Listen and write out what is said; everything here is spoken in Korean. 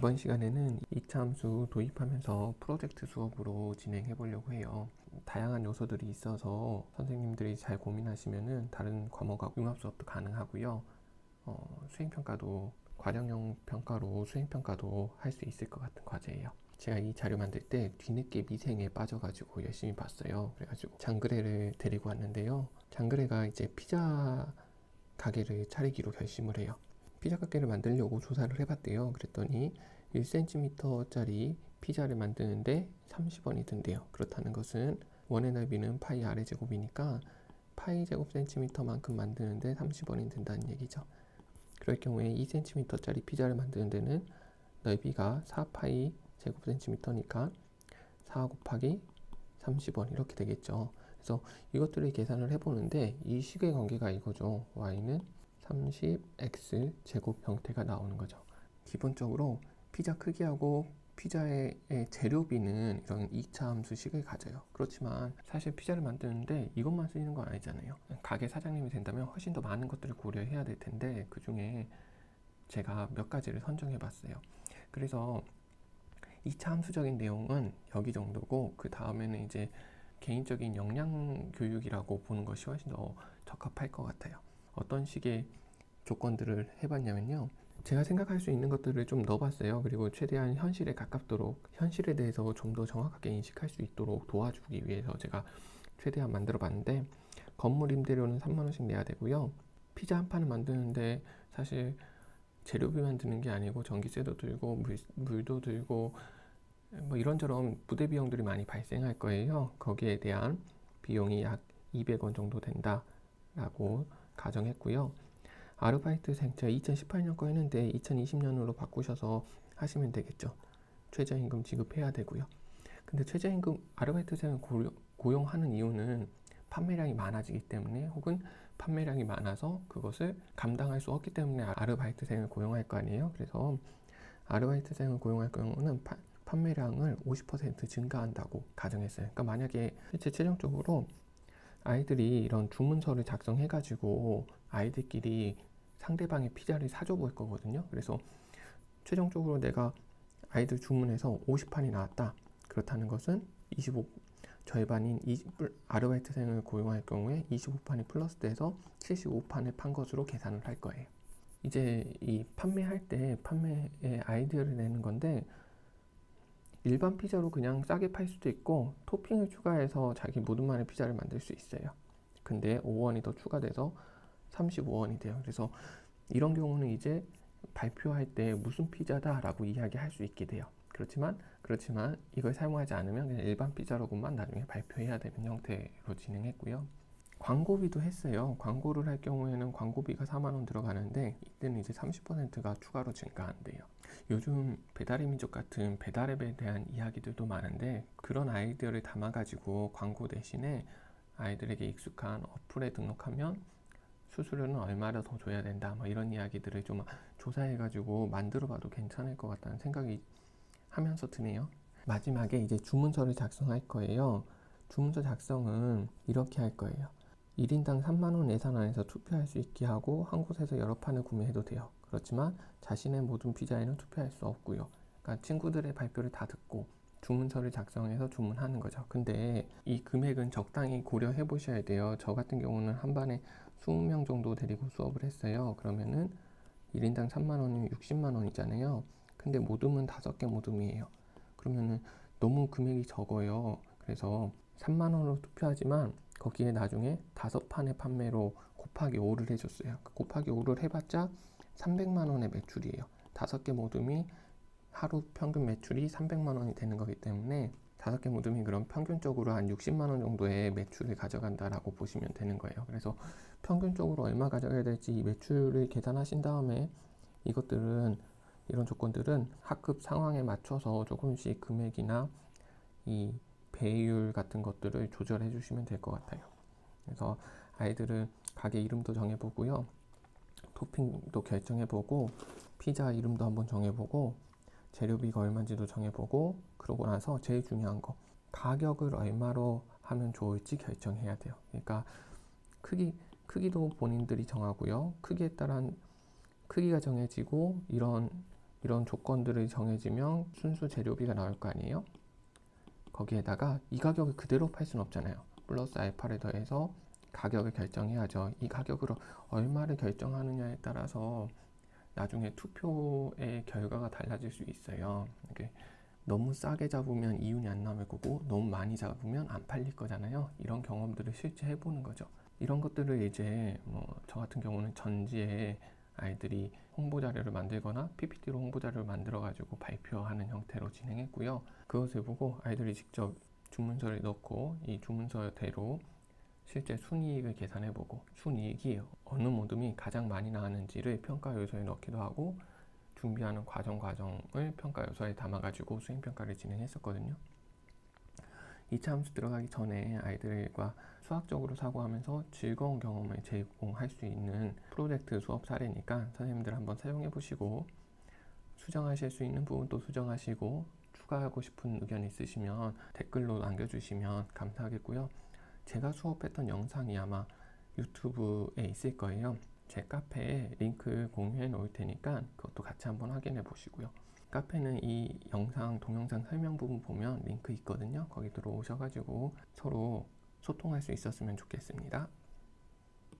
이번 시간에는 2차 함수 도입하면서 프로젝트 수업으로 진행해 보려고 해요. 다양한 요소들이 있어서 선생님들이 잘 고민하시면은 다른 과목하고 융합 수업도 가능하고요. 수행평가도 과정형 평가로 수행평가도 할 수 있을 것 같은 과제예요. 제가 이 자료 만들 때 뒤늦게 미생에 빠져가지고 열심히 봤어요. 그래가지고 장그래를 데리고 왔는데요. 장그래가 이제 피자 가게를 차리기로 결심을 해요. 피자 가게를 만들려고 조사를 해봤대요. 그랬더니 1cm짜리 피자를 만드는데 30원이 든대요. 그렇다는 것은 원의 넓이는 파이 아래 제곱이니까 파이 제곱 센티미터만큼 만드는데 30원이 든다는 얘기죠. 그럴 경우에 2cm짜리 피자를 만드는 데는 넓이가 4파이 제곱 센티미터니까 4 곱하기 30원 이렇게 되겠죠. 그래서 이것들을 계산을 해보는데 이 식의 관계가 이거죠. y는 30x 제곱 형태가 나오는 거죠. 기본적으로 피자 크기하고 피자의 재료비는 이런 2차 함수식을 가져요. 그렇지만 사실 피자를 만드는데 이것만 쓰이는 건 아니잖아요. 가게 사장님이 된다면 훨씬 더 많은 것들을 고려해야 될 텐데 그 중에 제가 몇 가지를 선정해 봤어요. 그래서 2차 함수적인 내용은 여기 정도고 그 다음에는 이제 개인적인 역량 교육이라고 보는 것이 훨씬 더 적합할 것 같아요. 어떤 식의 조건들을 해봤냐면요. 제가 생각할 수 있는 것들을 좀 넣어봤어요. 그리고 최대한 현실에 가깝도록 현실에 대해서 좀 더 정확하게 인식할 수 있도록 도와주기 위해서 제가 최대한 만들어 봤는데 건물 임대료는 3만원씩 내야 되고요. 피자 한 판을 만드는데 사실 재료비만 드는 게 아니고 전기세도 들고 물도 들고 뭐 이런저런 부대 비용들이 많이 발생할 거예요. 거기에 대한 비용이 약 200원 정도 된다라고 가정했고요. 아르바이트생 제가 2018년 거 했는데 2020년으로 바꾸셔서 하시면 되겠죠. 최저임금 지급해야 되고요. 근데 최저임금 아르바이트생을 고용하는 이유는 판매량이 많아지기 때문에 혹은 판매량이 많아서 그것을 감당할 수 없기 때문에 아르바이트생을 고용할 거 아니에요. 그래서 아르바이트생을 고용할 경우는 판매량을 50% 증가한다고 가정했어요. 그러니까 만약에 실제 최종적으로 아이들이 이런 주문서를 작성해가지고 아이들끼리 상대방의 피자를 사줘 볼 거거든요. 그래서 최종적으로 내가 아이들 주문해서 50판이 나왔다. 그렇다는 것은 25 절반인 아르바이트생을 고용할 경우에 25판이 플러스 돼서 75판을 판 것으로 계산을 할 거예요. 이제 이 판매할 때 판매의 아이디어를 내는 건데 일반 피자로 그냥 싸게 팔 수도 있고 토핑을 추가해서 자기 모둠만의 피자를 만들 수 있어요. 근데 5원이 더 추가돼서 35원이 돼요. 그래서 이런 경우는 이제 발표할 때 무슨 피자다 라고 이야기할 수 있게 돼요. 그렇지만 이걸 사용하지 않으면 그냥 일반 피자로만 나중에 발표해야 되는 형태로 진행했고요. 광고비도 했어요. 광고를 할 경우에는 광고비가 4만원 들어가는데 이때는 이제 30%가 추가로 증가한대요. 요즘 배달의 민족 같은 배달앱에 대한 이야기들도 많은데 그런 아이디어를 담아가지고 광고 대신에 아이들에게 익숙한 어플에 등록하면 수수료는 얼마나 더 줘야 된다 뭐 이런 이야기들을 좀 조사해가지고 만들어봐도 괜찮을 것 같다는 생각이 하면서 드네요. 마지막에 이제 주문서를 작성할 거예요. 주문서 작성은 이렇게 할 거예요. 1인당 3만원 예산 안에서 투표할 수 있게 하고 한 곳에서 여러 판을 구매해도 돼요. 그렇지만 자신의 모든 피자에는 투표할 수 없고요. 그러니까 친구들의 발표를 다 듣고 주문서를 작성해서 주문하는 거죠. 근데 이 금액은 적당히 고려해 보셔야 돼요. 저 같은 경우는 한 반에 20명 정도 데리고 수업을 했어요. 그러면은 1인당 3만원이면 60만원이잖아요. 근데 모둠은 5개 모둠이에요. 그러면은 너무 금액이 적어요. 그래서 3만원으로 투표하지만 거기에 나중에 5판의 판매로 곱하기 5를 해줬어요. 곱하기 5를 해봤자 300만원의 매출이에요. 5개 모둠이 하루 평균 매출이 300만원이 되는 거기 때문에 5개 모둠이 그럼 평균적으로 한 60만원 정도의 매출을 가져간다라고 보시면 되는 거예요. 그래서 평균적으로 얼마 가져가야 될지 이 매출을 계산하신 다음에 이런 조건들은 학급 상황에 맞춰서 조금씩 금액이나 이 배율 같은 것들을 조절해 주시면 될 것 같아요. 그래서 아이들은 가게 이름도 정해보고요. 토핑도 결정해보고 피자 이름도 한번 정해보고 재료비가 얼마인지도 정해보고 그러고 나서 제일 중요한 거 가격을 얼마로 하면 좋을지 결정해야 돼요. 그러니까 크기도 본인들이 정하고요. 크기에 따른 크기가 정해지고 이런 이런 조건들이 정해지면 순수 재료비가 나올 거 아니에요? 거기에다가 이 가격을 그대로 팔 수는 없잖아요. 플러스 알파를 더해서 가격을 결정해야죠. 이 가격으로 얼마를 결정하느냐에 따라서 나중에 투표의 결과가 달라질 수 있어요. 이게 너무 싸게 잡으면 이윤이 안 남을 거고 너무 많이 잡으면 안 팔릴 거잖아요. 이런 경험들을 실제 해보는 거죠. 이런 것들을 이제 저 같은 경우는 전지에 아이들이 홍보 자료를 만들거나 PPT로 홍보 자료를 만들어 가지고 발표하는 형태로 진행했고요. 그것을 보고 아이들이 직접 주문서를 넣고 이 주문서대로 실제 순이익을 계산해보고 순이익이 어느 모둠이 가장 많이 나왔는지를 평가 요소에 넣기도 하고 준비하는 과정을 평가 요소에 담아가지고 수행평가를 진행했었거든요. 2차 함수 들어가기 전에 아이들과 수학적으로 사고하면서 즐거운 경험을 제공할 수 있는 프로젝트 수업 사례니까 선생님들 한번 사용해 보시고 수정하실 수 있는 부분도 수정하시고 추가하고 싶은 의견 있으시면 댓글로 남겨주시면 감사하겠고요. 제가 수업했던 영상이 아마 유튜브에 있을 거예요. 제 카페에 링크 공유해 놓을 테니까 그것도 같이 한번 확인해 보시고요. 카페는 이 영상 동영상 설명 부분 보면 링크 있거든요. 거기 들어오셔가지고 서로 소통할 수 있었으면 좋겠습니다.